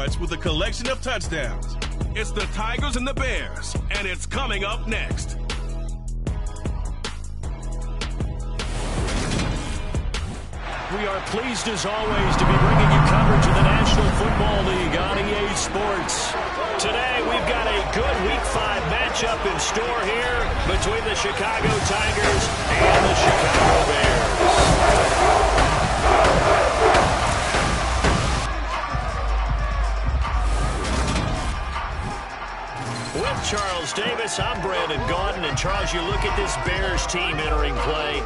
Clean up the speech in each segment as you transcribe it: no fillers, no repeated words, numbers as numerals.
yards with a collection of touchdowns. It's the Tigers and the Bears, and it's coming up next. We are pleased, as always, to be bringing you coverage of the National Football League on EA Sports. Today, we've got a good Week 5 matchup in store here between the Chicago Tigers and the Chicago Bears. With Charles Davis, I'm Brandon Gaudin. And Charles, you look at this Bears team entering play.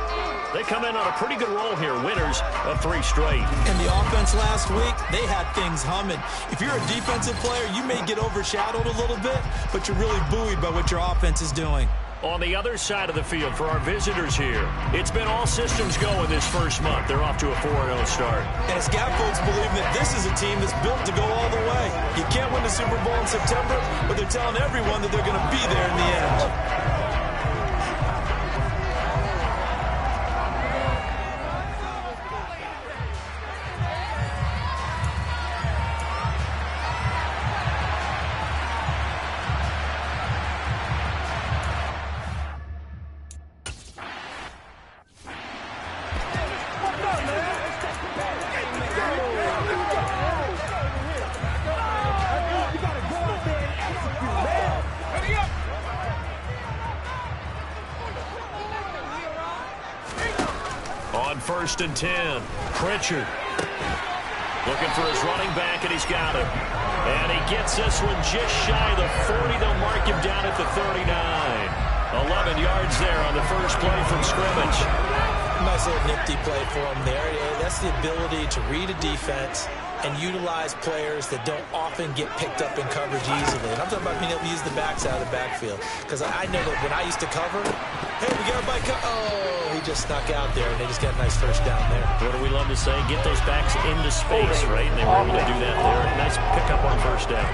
They come in on a pretty good roll here, winners of 3 straight. And the offense last week, they had things humming. If you're a defensive player, you may get overshadowed a little bit, but you're really buoyed by what your offense is doing. On the other side of the field for our visitors here, it's been all systems go in this first month. They're off to a 4-0 start. And as Gap folks believe that this is a team that's built to go all the way. You can't win the Super Bowl in September, but they're telling everyone that they're going to be there in the end. On 1st and 10, Pritchard looking for his running back, and he's got him. And he gets this one just shy of the 40. They'll mark him down at the 39. 11 yards there on the first play from scrimmage. Nice little nifty play for him there. That's the ability to read a defense and utilize players that don't often get picked up in coverage easily. And I'm talking about being able to use the backs out of the backfield. Because I know that when I used to cover, hey, we got a bike. Oh, he just snuck out there, and they just got a nice first down there. What do we love to say? Get those backs into space, right? And they were able to do that there. Nice pickup on first down.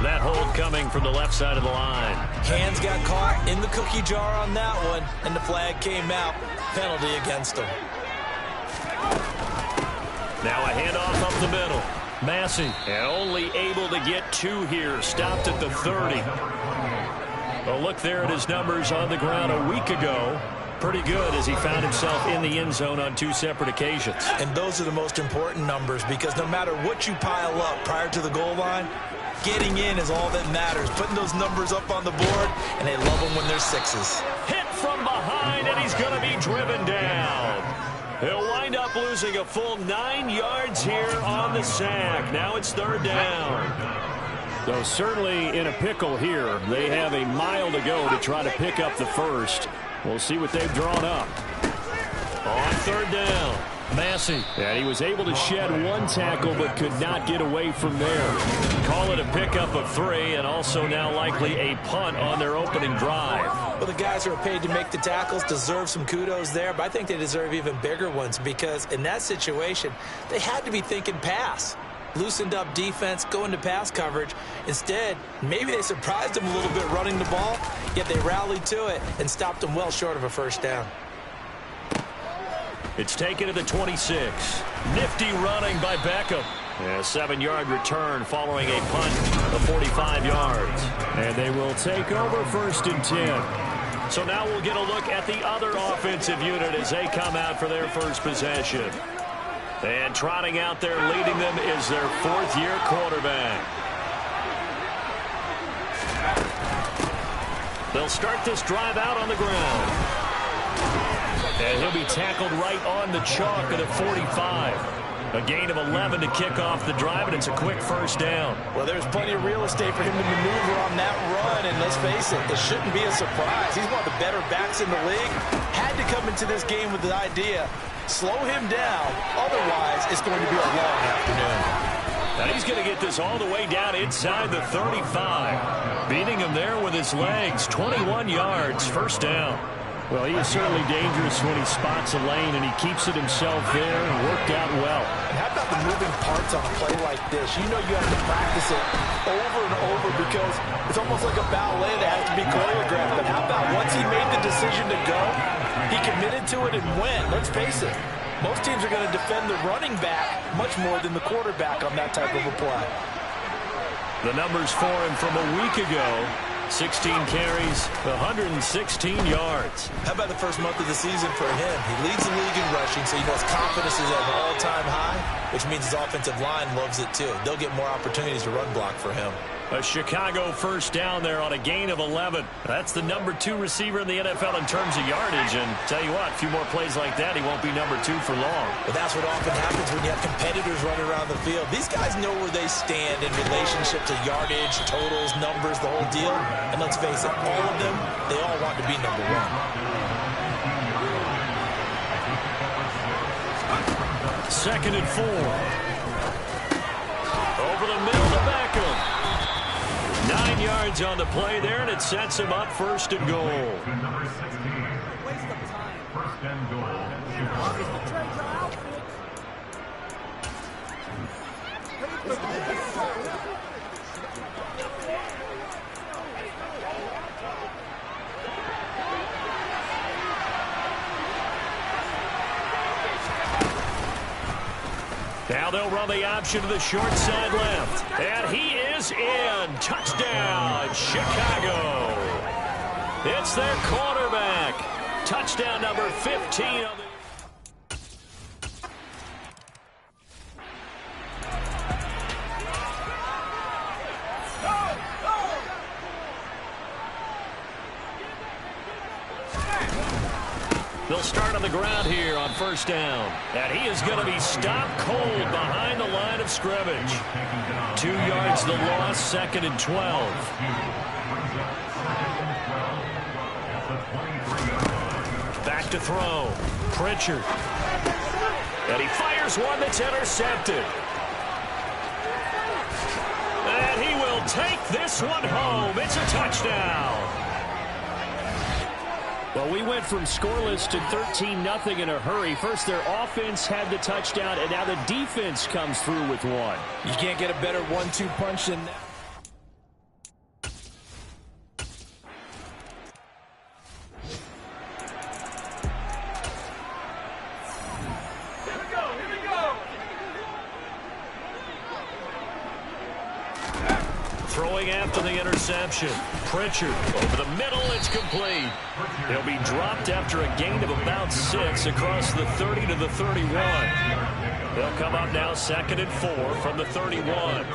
That hold coming from the left side of the line. Hands got caught in the cookie jar on that one, and the flag came out. Penalty against him. Now a handoff up the middle. Massey, and only able to get 2 here. Stopped at the 30. A look there at his numbers on the ground a week ago. Pretty good as he found himself in the end zone on 2 separate occasions. And those are the most important numbers, because no matter what you pile up prior to the goal line, getting in is all that matters. Putting those numbers up on the board, and they love them when they're 6s. Hit from behind, and he's going to be driven down. He'll wind up losing a full 9 yards here on the sack. Now it's 3rd down. So certainly in a pickle here. They have a mile to go to try to pick up the first. We'll see what they've drawn up. On 3rd down, Massey. And he was able to shed 1 tackle but could not get away from there. Call it a pickup of 3, and also now likely a punt on their opening drive. Well, the guys who are paid to make the tackles deserve some kudos there, but I think they deserve even bigger ones, because in that situation, they had to be thinking pass. Loosened up defense, going to pass coverage. Instead, maybe they surprised them a little bit running the ball, yet they rallied to it and stopped them well short of a first down. It's taken to the 26. Nifty running by Beckham. And a 7-yard return following a punt of 45 yards. And they will take over 1st and 10. So now we'll get a look at the other offensive unit as they come out for their first possession. And trotting out there leading them is their 4th-year quarterback. They'll start this drive out on the ground. And he'll be tackled right on the chalk at a 45. A gain of 11 to kick off the drive, and it's a quick first down. Well, there's plenty of real estate for him to maneuver on that run, and let's face it, it shouldn't be a surprise. He's one of the better backs in the league. Had to come into this game with the idea, slow him down, otherwise it's going to be a long afternoon. And he's going to get this all the way down inside the 35. Beating him there with his legs, 21 yards, first down. Well, he is certainly dangerous when he spots a lane, and he keeps it himself there and worked out well. And how about the moving parts on a play like this? You know you have to practice it over and over, because it's almost like a ballet that has to be choreographed. But how about once he made the decision to go, he committed to it and went. Let's face it, most teams are going to defend the running back much more than the quarterback on that type of a play. The numbers for him from a week ago: 16 carries, 116 yards. How about the first month of the season for him? He leads the league in rushing, so you know his confidence is at an all-time high, which means his offensive line loves it too. They'll get more opportunities to run block for him. A Chicago first down there on a gain of 11. That's the number 2 receiver in the NFL in terms of yardage. And tell you what, a few more plays like that, he won't be number 2 for long. But that's what often happens when you have competitors running around the field. These guys know where they stand in relationship to yardage, totals, numbers, the whole deal. And let's face it, all of them, they all want to be number 1. Second and 4. Over the middle to Beckham. 9 yards on the play there, and it sets him up first and goal. Number 16. Waste of time. First and goal. Now they'll run the option to the short side left. And he is in. Touchdown, Chicago. It's their quarterback. Touchdown number 15 on the... They'll start on the ground here on first down. And he is going to be stopped cold behind the line of scrimmage. 2 yards the loss, second and 12. Back to throw. Pritchard. And he fires one that's intercepted. And he will take this one home. It's a touchdown. Well, we went from scoreless to 13-0 in a hurry. First, their offense had the touchdown, and now the defense comes through with one. You can't get a better 1-2 punch than that. Throwing after the interception. Pritchard over the middle. It's complete. He'll be dropped after a gain of about 6 across the 30 to the 31. They'll come up now second and 4 from the 31.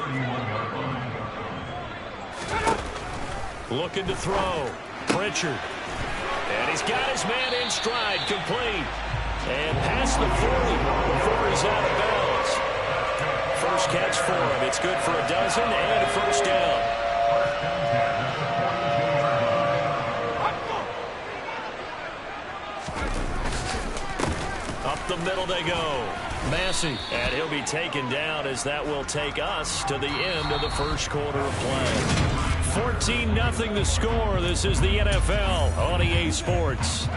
Looking to throw. Pritchard. And he's got his man in stride. Complete. And past the 40 before he's out of bounds. First catch for him. It's good for a dozen and a first down. Up the middle they go. Massey. And he'll be taken down as that will take us to the end of the first quarter of play. 14-0 the score. This is the NFL on EA Sports.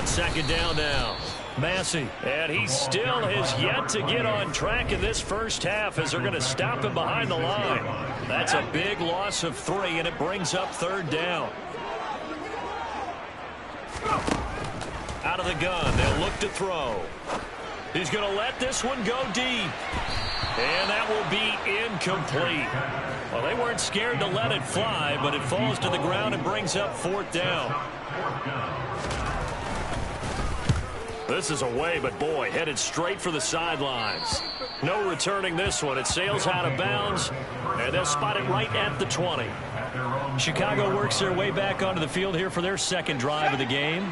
Second down now. Massey. And he still has yet to get on track in this first half as they're going to stop him behind the line. That's a big loss of 3, and it brings up third down. Out of the gun. They'll look to throw. He's going to let this one go deep. And that will be incomplete. Well, they weren't scared to let it fly, but it falls to the ground and brings up fourth down. This is away, but boy, headed straight for the sidelines. No returning this one. It sails out of bounds, and they'll spot it right at the 20. Chicago works their way back onto the field here for their second drive of the game.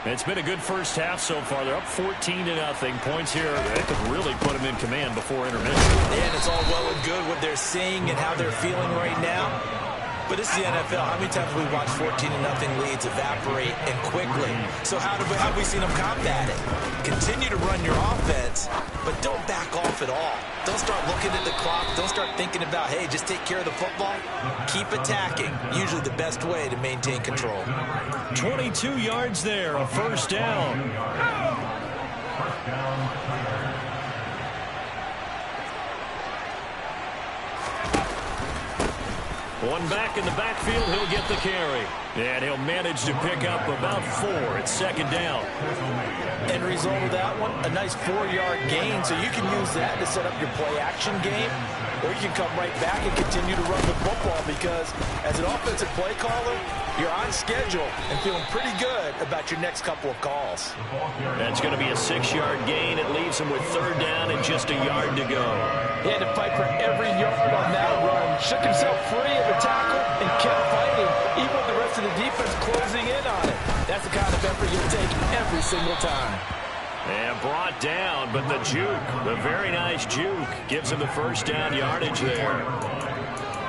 It's been a good first half so far. They're up 14-0. Points here, they could really put them in command before intermission. And it's all well and good what they're seeing and how they're feeling right now. But this is the NFL. How many times have we watched 14-0 leads evaporate and quickly? So how have we seen them combat it? Continue to run your offense, but don't back off at all. Don't start looking at the clock. Don't start thinking about, hey, just take care of the football. Keep attacking. Usually the best way to maintain control. 22 yards there, a first down. First down. One back in the backfield, he'll get the carry. And he'll manage to pick up about 4 at second down. End result of that one, a nice 4-yard gain, so you can use that to set up your play-action game, or you can come right back and continue to run the football because as an offensive play caller, you're on schedule and feeling pretty good about your next couple of calls. That's going to be a 6-yard gain. It leaves him with third down and just a yard to go. He had to fight for every yard on that run, shook himself free of the tackle, and kept fighting, even with the rest of the defense closing in on it. That's the kind of effort you'll take every single time. And brought down, but the juke, the very nice juke, gives him the first down yardage there.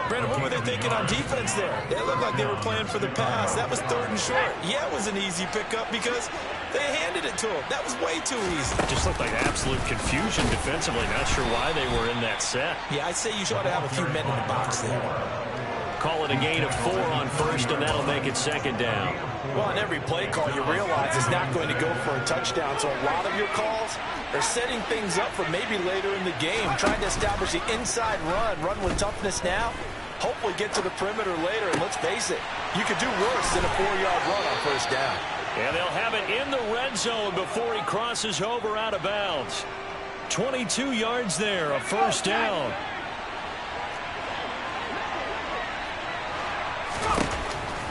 Brandon, what were they thinking on defense there? They looked like they were playing for the pass. That was 3rd and short. Yeah, it was an easy pickup because they handed it to him. That was way too easy. It just looked like absolute confusion defensively. Not sure why they were in that set. Yeah, I'd say you ought to have a few men in the box there. Call it a gain of 4 on first, and that'll make it second down. Well, on every play call, you realize it's not going to go for a touchdown. So a lot of your calls are setting things up for maybe later in the game, trying to establish the inside run with toughness now. Hopefully get to the perimeter later, and let's face it, you could do worse than a 4-yard run on first down. And they'll have it in the red zone before he crosses over out of bounds. 22 yards there, a first down.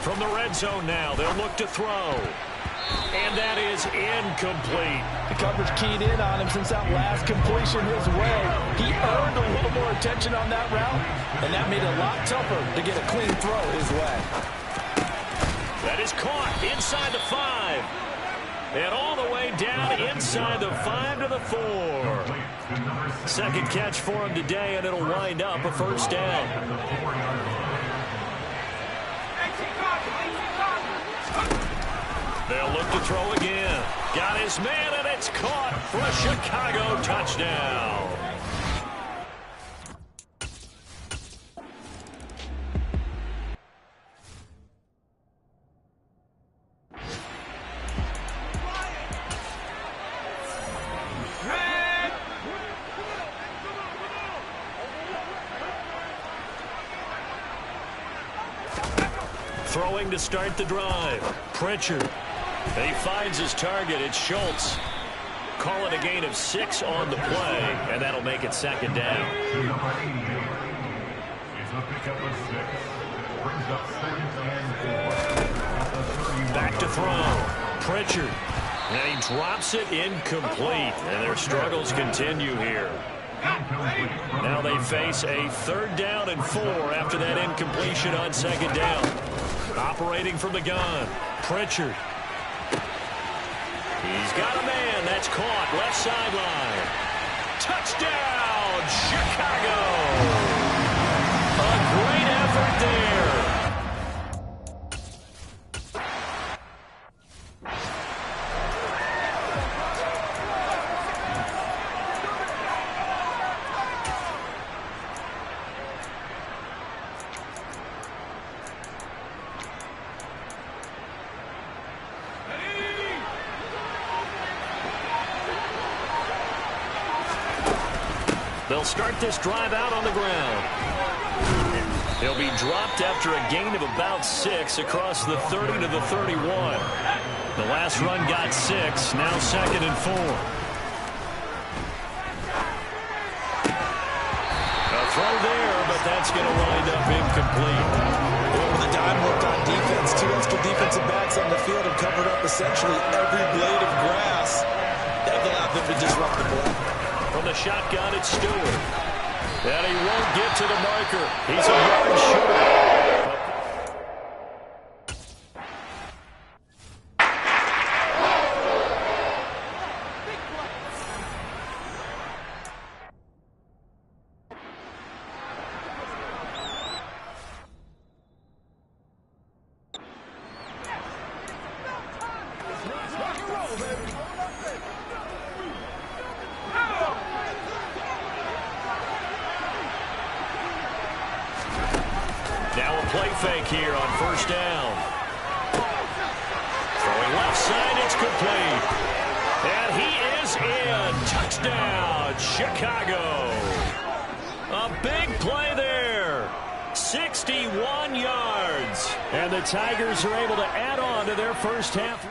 From the red zone now, they'll look to throw. And that is incomplete. The coverage keyed in on him since that last completion his way. He earned a little more attention on that route, and that made it a lot tougher to get a clean throw his way. That is caught inside the 5. And all the way down inside the 5 to the 4. Second catch for him today, and it'll wind up a first down. They'll look to throw again. Got his man, and it's caught for a Chicago touchdown. Throwing to start the drive. Pritchard. He finds his target. It's Schultz. Call it a gain of 6 on the play, and that'll make it second down. Back to throw. Pritchard. And he drops it incomplete, and their struggles continue here. Now they face a 3rd down and 4 after that incompletion on second down. Operating from the gun. Pritchard. He's got a man. That's caught. Left sideline. Touchdown, Chicago. A great effort there. They'll start this drive out on the ground. He'll be dropped after a gain of about 6 across the 30 to the 31. The last run got 6, now 2nd and 4. A throw there, but that's going to wind up incomplete. Well, with the dime work on defense, 2 extra defensive backs on the field have covered up essentially every blade of grass. That allowed them to disrupt the play. From the shotgun, it's Stewart. And he won't get to the marker. He's a yard short. Now a play fake here on first down. Throwing left side, it's complete. And he is in. Touchdown, Chicago. A big play there. 6 61 yards. And the Tigers are able to add on to their first half.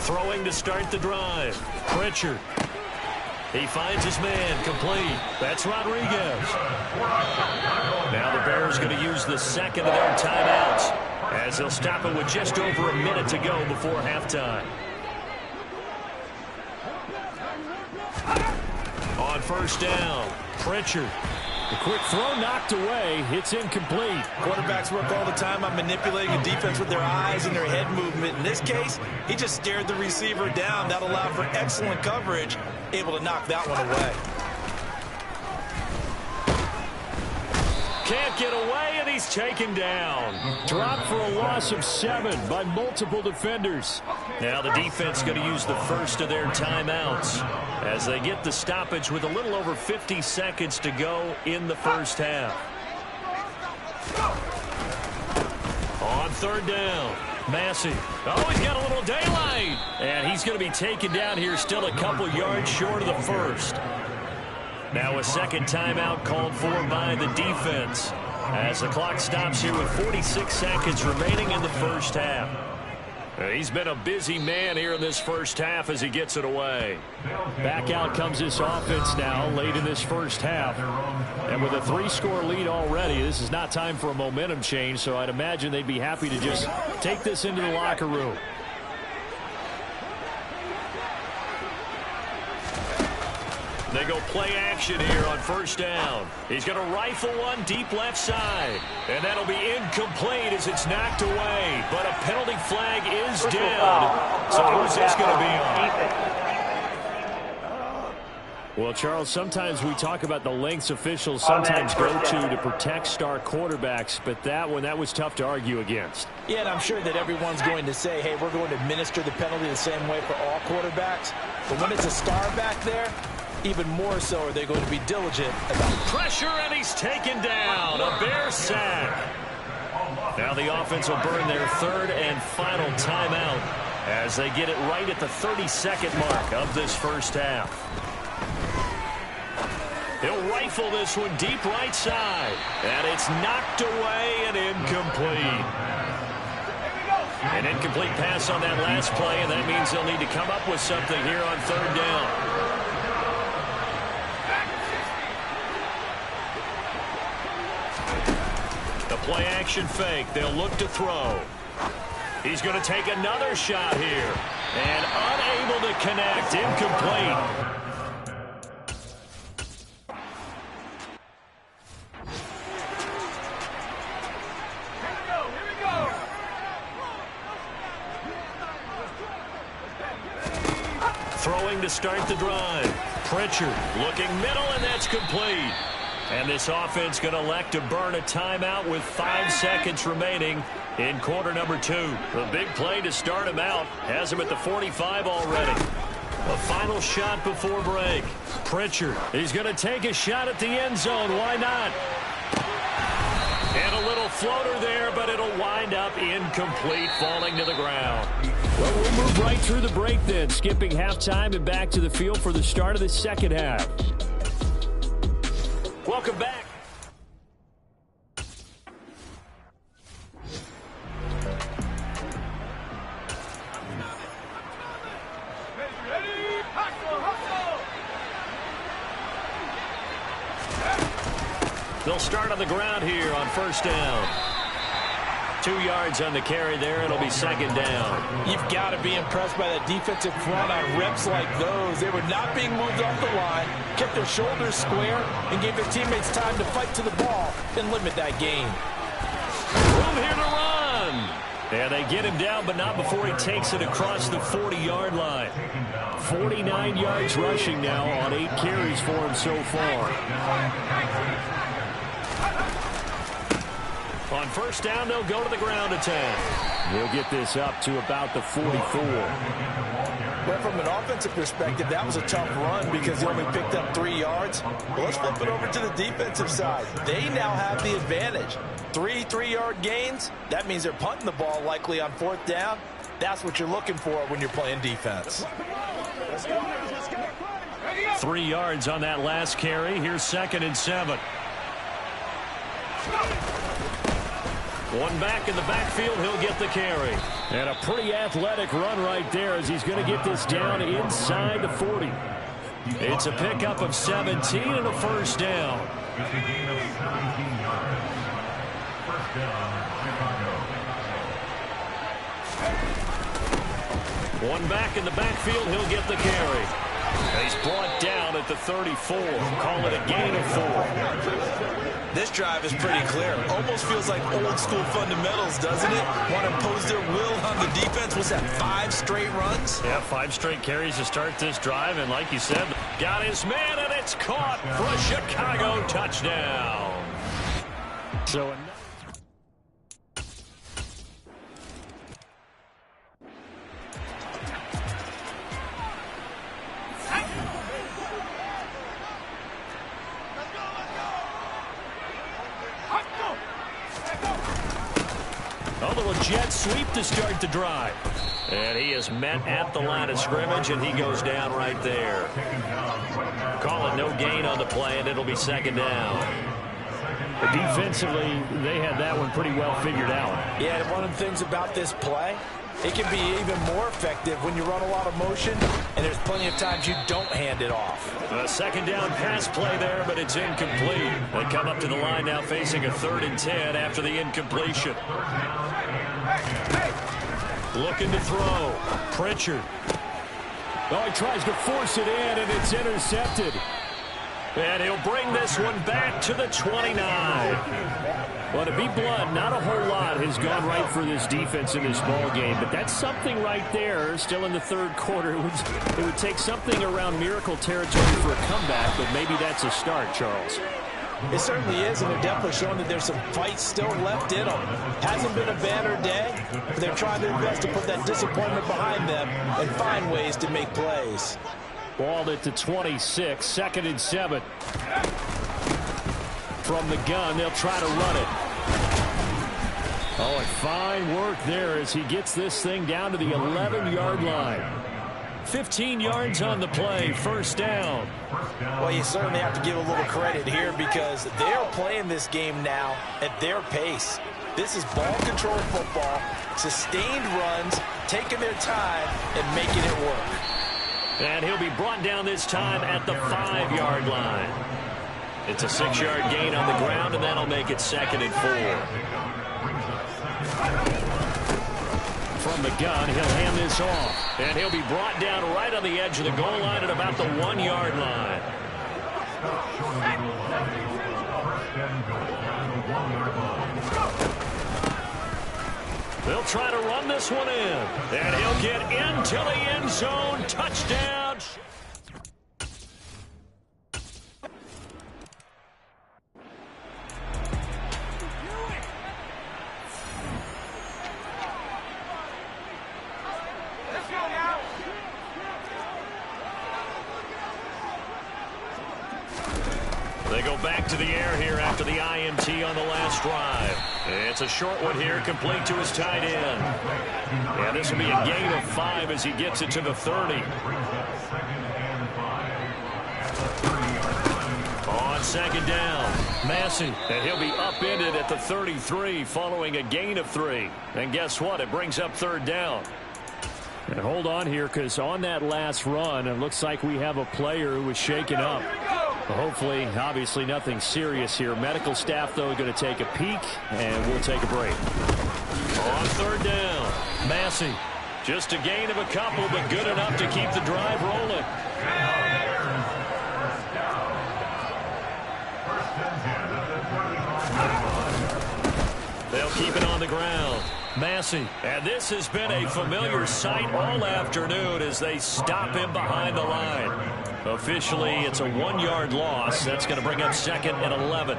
Throwing to start the drive. Pritchard. He finds his man, complete. That's Rodriguez. Now the Bears going to use the second of their timeouts as they'll stop it with just over a minute to go before halftime. On first down, Pritchard. The quick throw knocked away. It's incomplete. Quarterbacks work all the time on manipulating a defense with their eyes and their head movement. In this case, he just stared the receiver down. That allowed for excellent coverage, able to knock that one away. Can't get away, and he's taken down. Dropped for a loss of 7 by multiple defenders. Now the defense going to use the first of their timeouts as they get the stoppage with a little over 50 seconds to go in the first half. On third down, Massey. Oh, he's got a little daylight. And he's going to be taken down here, still a couple yards short of the first. Now a second timeout called for by the defense as the clock stops here with 46 seconds remaining in the first half. He's been a busy man here in this first half as he gets it away. Back out comes this offense now late in this first half. And with a 3-score lead already, this is not time for a momentum change, so I'd imagine they'd be happy to just take this into the locker room. They go play action here on first down. He's going to rifle one deep left side. And that'll be incomplete as it's knocked away. But a penalty flag is dead. So who's this going to be on? Well, Charles, sometimes we talk about the lengths officials sometimes go to protect star quarterbacks. But that one, that was tough to argue against. Yeah, and I'm sure that everyone's going to say, hey, we're going to administer the penalty the same way for all quarterbacks. But when it's a star back there, even more so are they going to be diligent about pressure, and he's taken down. A Bear sack. Now the offense will burn their third and final timeout as they get it right at the 30-second mark of this first half. He'll rifle this one deep right side, and it's knocked away and incomplete. An incomplete pass on that last play, and that means they'll need to come up with something here on third down. Play action fake. They'll look to throw. He's going to take another shot here. And unable to connect. Incomplete. Here we go. Throwing to start the drive. Pritchard looking middle, and that's complete. And this offense going to elect to burn a timeout with 5 seconds remaining in quarter number 2. The big play to start him out has him at the 45 already. A final shot before break. Pritchard, he's going to take a shot at the end zone. Why not? And a little floater there, but it'll wind up incomplete, falling to the ground. Well, we'll move right through the break then, skipping halftime and back to the field for the start of the second half. Welcome back. They'll start on the ground here on first down. 2 yards on the carry there. It'll be second down. You've got to be impressed by that defensive front on reps like those. They were not being moved off the line, kept their shoulders square, and gave their teammates time to fight to the ball and limit that gain. Room here to run. And they get him down, but not before he takes it across the 40-yard line. 49 yards rushing now on 8 carries for him so far. On first down, they'll go to the ground attack. They'll get this up to about the 44. Well, from an offensive perspective, that was a tough run because he only picked up 3 yards. Well, let's flip it over to the defensive side. They now have the advantage. 3 3-yard gains. That means they're punting the ball likely on fourth down. That's what you're looking for when you're playing defense. 3 yards on that last carry. Here's 2nd and 7. One back in the backfield, he'll get the carry. And a pretty athletic run right there as he's going to get this down inside the 40. It's a pickup of 17 and a first down. It's a gain of 17 yards. First down, Chicago. One back in the backfield, he'll get the carry. And he's brought down at the 34. Call it a gain of 4. This drive is pretty clear. Almost feels like old school fundamentals, doesn't it? Want to impose their will on the defense. Was that 5 straight runs? Yeah, 5 straight carries to start this drive. And like you said, got his man, and it's caught for a Chicago touchdown. So a little jet sweep to start the drive. And he is met at the line of scrimmage, and he goes down right there. Call it no gain on the play, and it'll be 2nd down. But defensively, they had that one pretty well figured out. Yeah, and one of the things about this play, it can be even more effective when you run a lot of motion, and there's plenty of times you don't hand it off. A 2nd down pass play there, but it's incomplete. They come up to the line now facing a 3rd and 10 after the incompletion. Looking to throw. Pritchard. Oh, he tries to force it in, and it's intercepted. And he'll bring this one back to the 29. Well, to be blunt, not a whole lot has gone right for this defense in this ball game, but that's something right there. Still in the 3rd quarter, it would take something around miracle territory for a comeback, but maybe that's a start, Charles. It certainly is, and they're definitely showing that there's some fight still left in them. Hasn't been a banner day, but they're trying their best to put that disappointment behind them and find ways to make plays. Ball at the 26, 2nd and 7. From the gun, they'll try to run it. Oh, and fine work there as he gets this thing down to the 11-yard line. 15 yards on the play, 1st down. Well, you certainly have to give a little credit here because they're playing this game now at their pace. This is ball control football, sustained runs, taking their time and making it work. And he'll be brought down this time at the 5-yard line. It's a 6-yard gain on the ground, and that'll make it 2nd and 4. From the gun, he'll hand this off. And he'll be brought down right on the edge of the goal line at about the 1-yard line. They'll try to run this one in. And he'll get into the end zone. Touchdown. They go back to the air here after the INT on the last drive. It's a short one here, complete to his tight end. And this will be a gain of 5 as he gets it to the 30. On 2nd down, Massey, and he'll be upended at the 33 following a gain of 3. And guess what? It brings up 3rd down. And hold on here, because on that last run, it looks like we have a player who was shaken up. Hopefully, obviously nothing serious here. Medical staff, though, are going to take a peek, and we'll take a break. On 3rd down, Massey. Just a gain of a couple, but good enough to keep the drive rolling. They'll keep it on the ground. Massey. And this has been a familiar sight all afternoon as they stop him behind the line. Officially, it's a 1-yard loss. That's going to bring up 2nd and 11.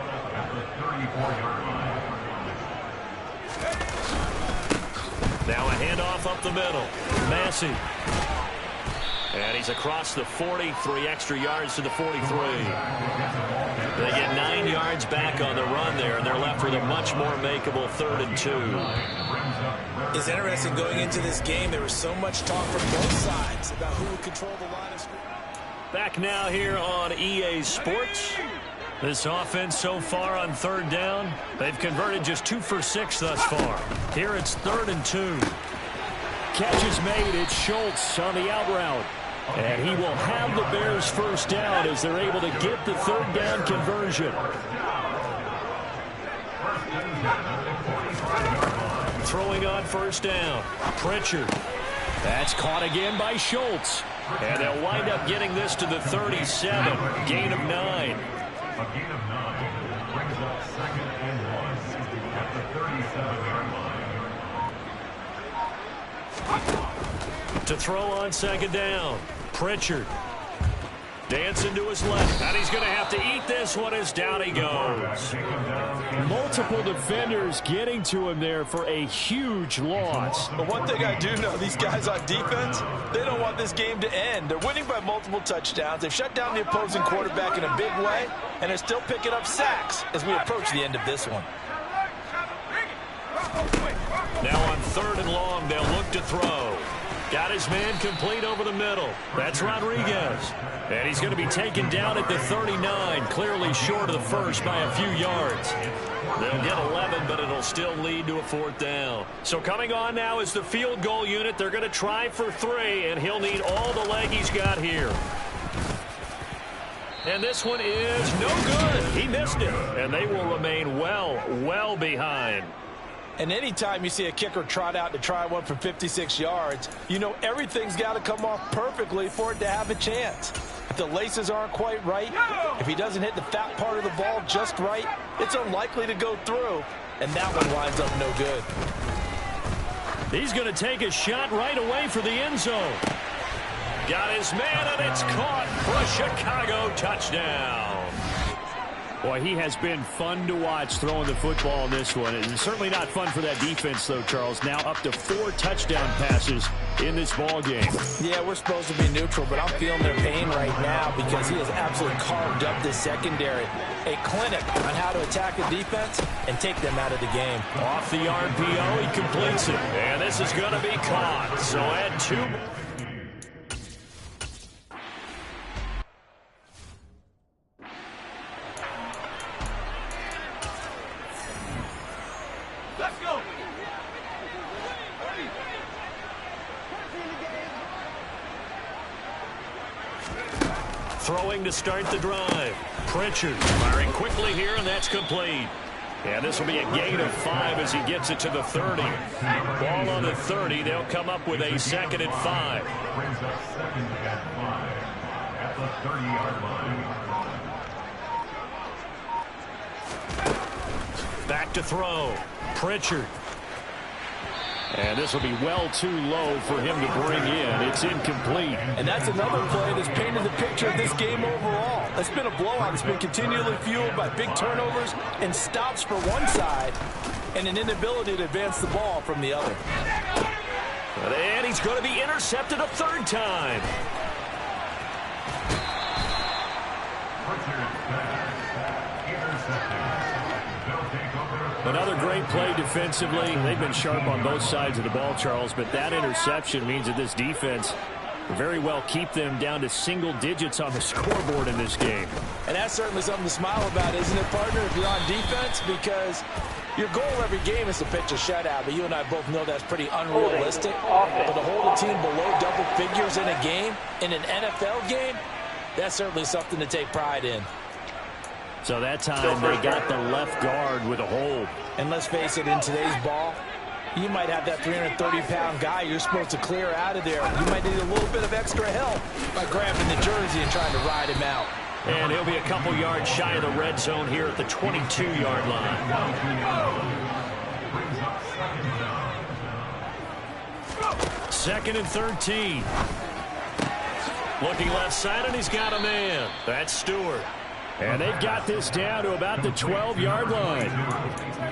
Now a handoff up the middle. Massey. And he's across the 40, 3 extra yards to the 43. They get 9 yards back on the run there, and they're left with a much more makeable 3rd and 2. It's interesting going into this game. There was so much talk from both sides about who would control the line of scrimmage. Back now here on EA Sports. This offense so far on 3rd down, they've converted just 2 for 6 thus far. Here it's 3rd and 2. Catch is made. It's Schultz on the out route. And he will have the Bears first down as they're able to get the 3rd down conversion. Throwing on 1st down. Pritchard. That's caught again by Schultz. And they'll wind up getting this to the 37. Gain of 9. A gain of 9 brings up 2nd and 1 at the 37-yard line. To throw on 2nd down. Pritchard. Dancing to his left. And he's going to have to eat this one as down he goes. Multiple defenders getting to him there for a huge loss. But one thing I do know, these guys on defense, they don't want this game to end. They're winning by multiple touchdowns. They've shut down the opposing quarterback in a big way, and they're still picking up sacks as we approach the end of this one. Now on 3rd and long, they'll look to throw. Got his man complete over the middle. That's Rodriguez. And he's going to be taken down at the 39, clearly short of the first by a few yards. They'll get 11, but it'll still lead to a 4th down. So coming on now is the field goal unit. They're going to try for 3, and he'll need all the leg he's got here. And this one is no good. He missed it, and they will remain well behind. And anytime you see a kicker trot out to try one from 56 yards, you know everything's got to come off perfectly for it to have a chance. If the laces aren't quite right, if he doesn't hit the fat part of the ball just right, it's unlikely to go through, and that one winds up no good. He's going to take a shot right away for the end zone. Got his man, and it's caught for a Chicago touchdown. Boy, he has been fun to watch throwing the football in this one. It's certainly not fun for that defense, though, Charles. Now up to 4 touchdown passes in this ball game. Yeah, we're supposed to be neutral, but I'm feeling their pain right now because he has absolutely carved up this secondary. A clinic on how to attack the defense and take them out of the game. Off the RPO, he completes it. And this is going to be caught. So add 2. Throwing to start the drive. Pritchard firing quickly here, and that's complete. And this will be a gain of 5 as he gets it to the 30. Ball on the 30. They'll come up with a 2nd and 5. Brings up 2nd and 5 at the 30-yard line. Back to throw. Pritchard. And this will be well too low for him to bring in. It's incomplete. And that's another play that's painted the picture of this game overall. It's been a blowout. It's been continually fueled by big turnovers and stops for one side and an inability to advance the ball from the other. And he's going to be intercepted a 3rd time. Another great play defensively. They've been sharp on both sides of the ball, Charles, but that interception means that this defense very well keep them down to single digits on the scoreboard in this game. And that's certainly something to smile about, isn't it, partner, if you're on defense? Because your goal every game is to pitch a shutout, but you and I both know that's pretty unrealistic. But to hold a team below double figures in a game, in an NFL game, that's certainly something to take pride in. So that time they got the left guard with a hold. And let's face it, in today's ball, you might have that 330-pound guy you're supposed to clear out of there. You might need a little bit of extra help by grabbing the jersey and trying to ride him out. And he'll be a couple yards shy of the red zone here at the 22-yard line. 2nd and 13. Looking left side, and he's got a man. That's Stewart. And they've got this down to about the 12-yard line.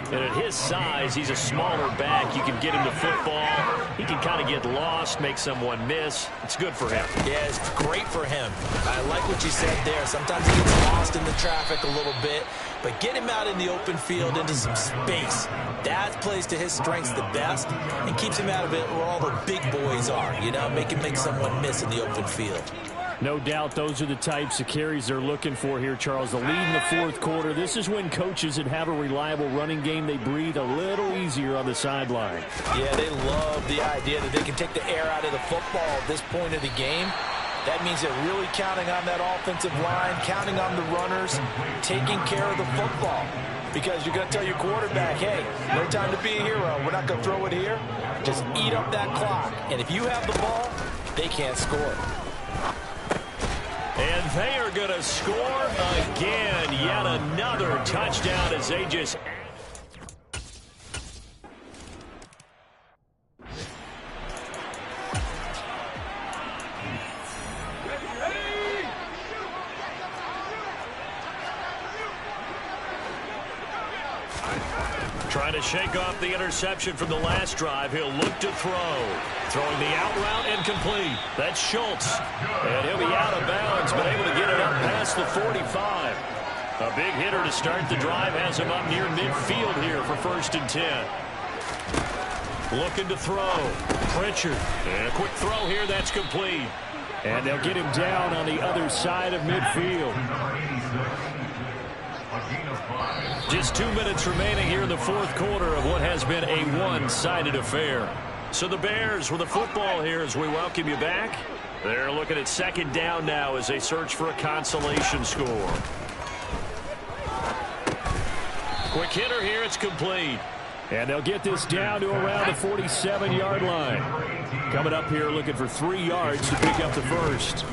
And at his size, he's a smaller back. You can get him to football. He can kind of get lost, make someone miss. It's good for him. Yeah, it's great for him. I like what you said there. Sometimes he gets lost in the traffic a little bit, but get him out in the open field into some space. That plays to his strengths the best and keeps him out of it where all the big boys are, you know, make someone miss in the open field. No doubt those are the types of carries they're looking for here, Charles. The lead in the fourth quarter. This is when coaches that have a reliable running game, they breathe a little easier on the sideline. Yeah, they love the idea that they can take the air out of the football at this point of the game. That means they're really counting on that offensive line, counting on the runners, taking care of the football. Because you're going to tell your quarterback, hey, no time to be a hero. We're not going to throw it here. Just eat up that clock. And if you have the ball, they can't score. And they are going to score again. Yet another touchdown as they just... Trying to shake off the interception from the last drive. He'll look to throw. Throwing the out route incomplete. That's Schultz. And he'll be out of bounds, but able to get it up past the 45. A big hitter to start the drive. Has him up near midfield here for 1st and 10. Looking to throw. Pritchard. And a quick throw here. That's complete. And they'll get him down on the other side of midfield. Just 2 minutes remaining here in the fourth quarter of what has been a one-sided affair. So the Bears with the football here as we welcome you back. They're looking at 2nd down now as they search for a consolation score. Quick hitter here. It's complete. And they'll get this down to around the 47-yard line. Coming up here looking for 3 yards to pick up the first.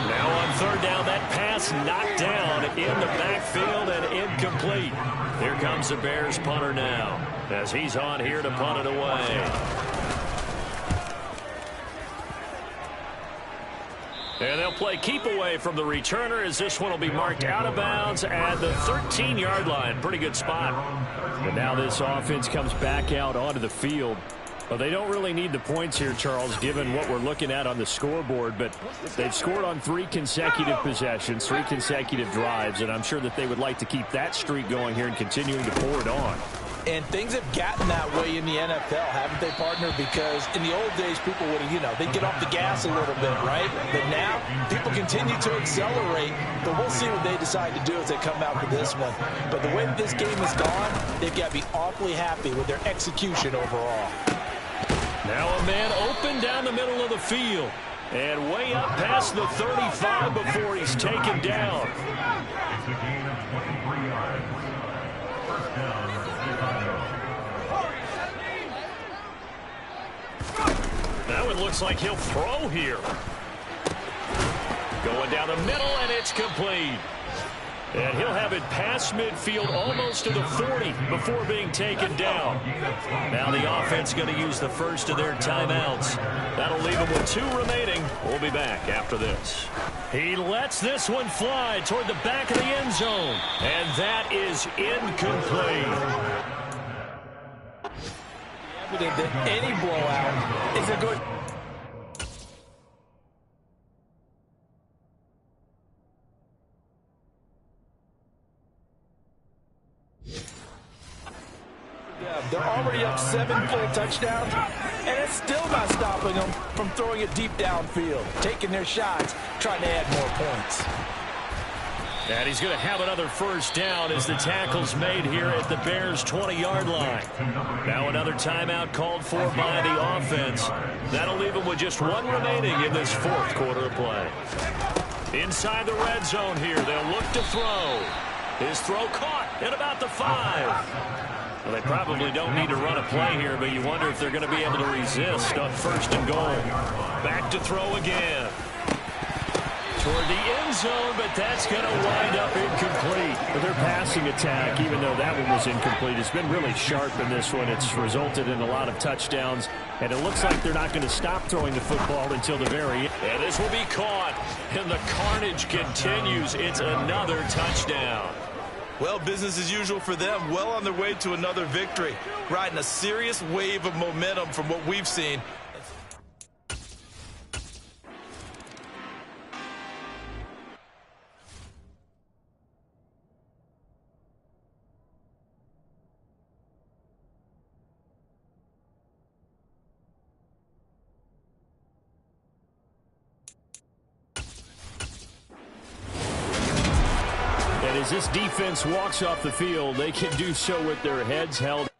Now on 3rd down, that pass knocked down in the backfield and incomplete. Here comes the Bears punter now as he's on here to punt it away. And they'll play keep away from the returner as this one will be marked out of bounds at the 13-yard line. Pretty good spot. But now this offense comes back out onto the field. Well, they don't really need the points here, Charles, given what we're looking at on the scoreboard. But they've scored on 3 consecutive possessions, 3 consecutive drives, and I'm sure that they would like to keep that streak going here and continuing to pour it on. And things have gotten that way in the NFL, haven't they, partner? Because in the old days, people would, they'd get off the gas a little bit, right? But now, people continue to accelerate. But we'll see what they decide to do as they come out for this one. But the way that this game has gone, they've got to be awfully happy with their execution overall. Now a man open down the middle of the field. And way up past the 35 before he's taken down. It's a gain of 23 yards. First down, Chicago. Now it looks like he'll throw here. Going down the middle, and it's complete. And he'll have it past midfield almost to the 40 before being taken down. Now the offense going to use the first of their timeouts. That'll leave them with 2 remaining. We'll be back after this. He lets this one fly toward the back of the end zone. And that is incomplete. Evident that any blowout is a good... They're already up 7 full touchdowns, and it's still not stopping them from throwing it deep downfield, taking their shots, trying to add more points. And he's going to have another first down as the tackle's made here at the Bears' 20-yard line. Now another timeout called for by the offense. That'll leave him with just 1 remaining in this fourth quarter of play. Inside the red zone here, they'll look to throw. His throw caught at about the 5. Well, they probably don't need to run a play here, but you wonder if they're going to be able to resist on 1st and goal. Back to throw again. toward the end zone, but that's going to wind up incomplete. But their passing attack, even though that one was incomplete, has been really sharp in this one. It's resulted in a lot of touchdowns, and it looks like they're not going to stop throwing the football until the very end. And this will be caught, and the carnage continues. It's another touchdown. Well, business as usual for them. Well on their way to another victory. Riding a serious wave of momentum from what we've seen. And as this defense walks off the field, they can do so with their heads held.